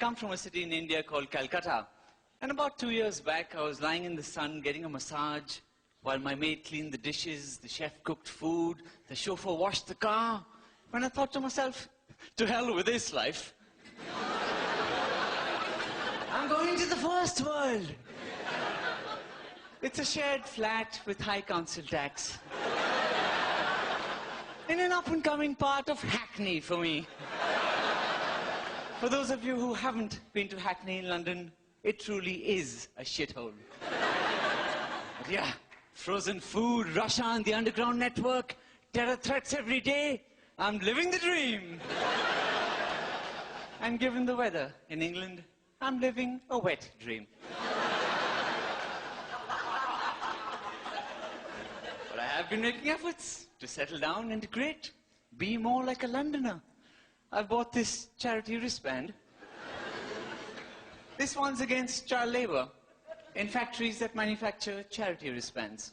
come from a city in India called Calcutta. And about 2 years back, I was lying in the sun getting a massage while my maid cleaned the dishes, the chef cooked food, the chauffeur washed the car. When I thought to myself, to hell with this life. I'm going to the first world. It's a shared flat with high council tax. In an up-and-coming part of Hackney for me. For those of you who haven't been to Hackney in London, it truly is a shithole. But yeah, frozen food, Russia and the underground network, terror threats every day. I'm living the dream. And given the weather in England, I'm living a wet dream. But I have been making efforts to settle down, integrate, be more like a Londoner. I've bought this charity wristband. This one's against child labor in factories that manufacture charity wristbands.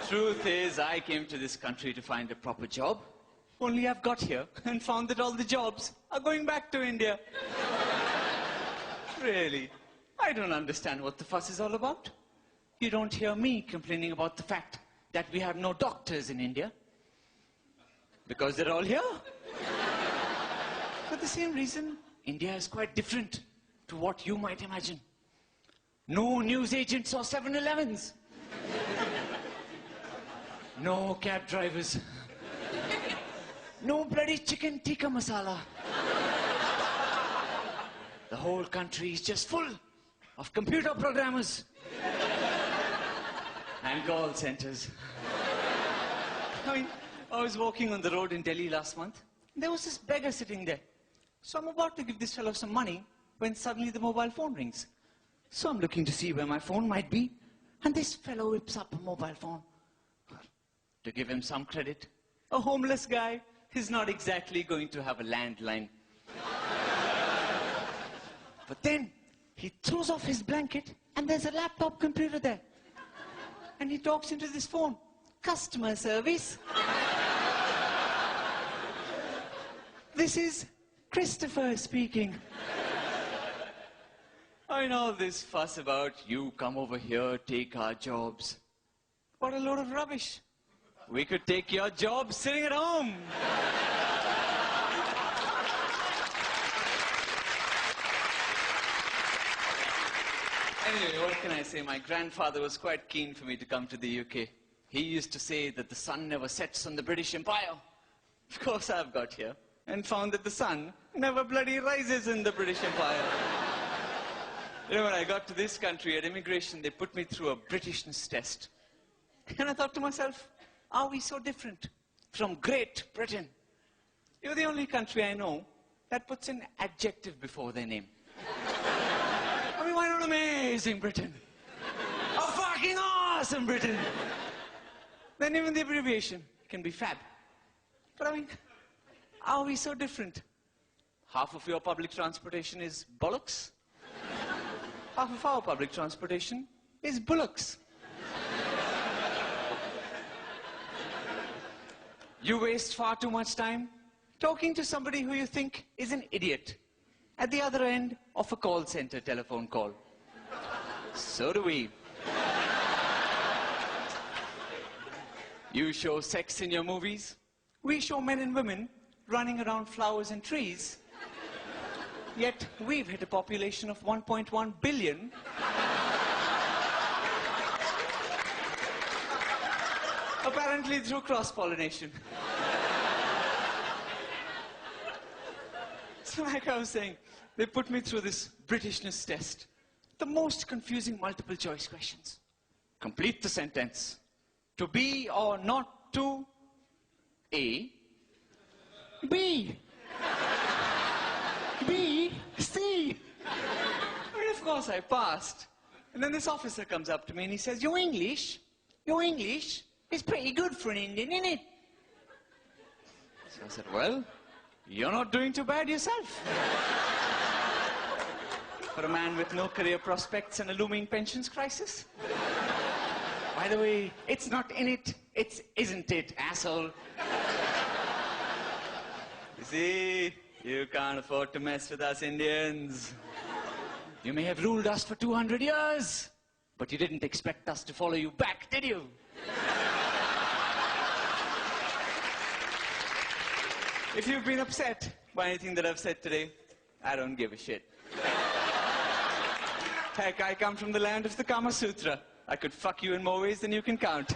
Truth is, I came to this country to find a proper job. Only I've got here and found that all the jobs are going back to India. Really, I don't understand what the fuss is all about. You don't hear me complaining about the fact that we have no doctors in India. Because they're all here. For the same reason, India is quite different to what you might imagine. No news agents or 7-Elevens. No cab drivers. No bloody chicken tikka masala. The whole country is just full of computer programmers and call centers. I mean, I was walking on the road in Delhi last month. There was this beggar sitting there. So I'm about to give this fellow some money when suddenly the mobile phone rings. So I'm looking to see where my phone might be, and this fellow whips up a mobile phone. To give him some credit, a homeless guy is not exactly going to have a landline. But then he throws off his blanket and there's a laptop computer there. And he talks into this phone. Customer service. This is Christopher speaking. I know this fuss about you come over here, take our jobs. What a load of rubbish. We could take your job sitting at home. Anyway, what can I say? My grandfather was quite keen for me to come to the UK. He used to say that the sun never sets on the British Empire. Of course, I've got here and found that the sun never bloody rises in the British Empire. You know, when I got to this country at immigration, they put me through a Britishness test. And I thought to myself, are we so different from Great Britain? You're the only country I know that puts an adjective before their name. I mean, why not amazing Britain? A fucking awesome Britain! Then even the abbreviation can be fab. But I mean, are we so different? Half of your public transportation is bollocks. Half of our public transportation is bullocks. You waste far too much time talking to somebody who you think is an idiot at the other end of a call center telephone call. So do we. You show sex in your movies. We show men and women running around flowers and trees. Yet we've hit a population of 1.1 billion. Apparently through cross-pollination. So like I was saying, they put me through this Britishness test. The most confusing multiple choice questions. Complete the sentence. To be or not to A. B. B. C. I mean, of course I passed. And then this officer comes up to me and he says, your English is pretty good for an Indian, isn't it? So I said, well, you're not doing too bad yourself. For a man with no career prospects and a looming pensions crisis. By the way, it's not in it, it's isn't it, asshole. You see, You can't afford to mess with us Indians. You may have ruled us for 200 years, but you didn't expect us to follow you back, did you? If you've been upset by anything that I've said today, I don't give a shit. Heck, I come from the land of the Kama Sutra. I could fuck you in more ways than you can count.